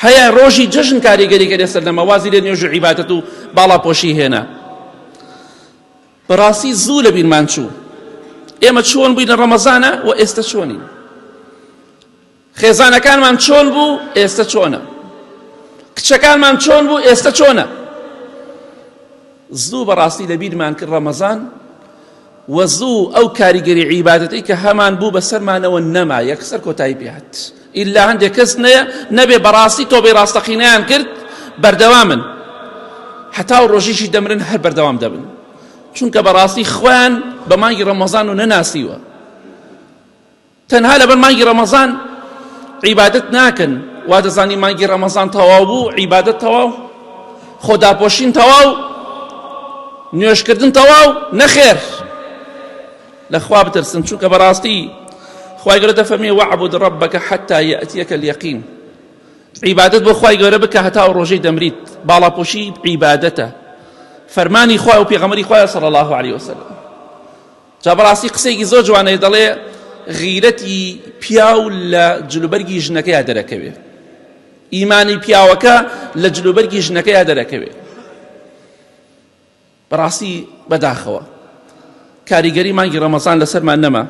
هەیە ڕۆژی جەژن کاریگەریکە لێسەر نەمەوازی لێ نوێژ و عیبادەت و باڵاپۆشی هێنا. بەڕاستی زوو لە بیرمان چوو ئێمە چۆن بووین لە ڕەمەزانە و ئێستا چۆنین، خێزانەکانمان چۆن بوو ئێستا چۆنە، کچەکانمان چۆن بوو ئێستا چۆنە. زوو بەڕاستی لە بیرمان کرد ڕەمەزان و زوو ئەو کاریگەری عیبادەتی کە هەمان بوو بەسەرمانەوە نەما یەکسەر کۆتایی پێهات. ئیلا هەندێک کەس نەبێ بەڕاستی تۆبەی ڕاستەقینەیان کرد بەردەوامن هەتا و ڕۆژیشی دەمرن هەر بەردەوام دەبن، چونکە بەڕاستی خۆیان بە مانگی ڕەمەزان و نەناسیوە. تەنها لەبەر مانگی ڕەمەزان عیبادەت ناکەن، وا دەزانی مانگی ڕەمەزان تەواو بوو، عیبادەت تەواو، خۆداپۆشین تەواو، نوێشکردن تەواو، نەخێر. لە خوا بترسن، چونکە بەڕاستی خوای گەورە دەفەرمێ وەعبود ڕەبەکە حەتا یەئتیەکە اليەقین. عیبادەت بۆ خوای گەورە بکە هەتا و ڕۆژەی دەمریت. باڵاپۆشی عیبادەتە، فەرمانی خوا و پێغەمبەری خوایە صلی الله علیه وسلم. جا بەڕاستی قسەیەکی زۆر جوانەیە، دەڵێ غیرەتی پیاو لە جلوبەرگی ژنەکەیە دەرەکەوێ، ئیمانی پیاوەکە لە جلوبەرگی ژنەکەیە دەرەکەوێ. بەڕاستی بەداخەوە کاریگەری مانگی ڕەمەزان لەسەرمان نەما.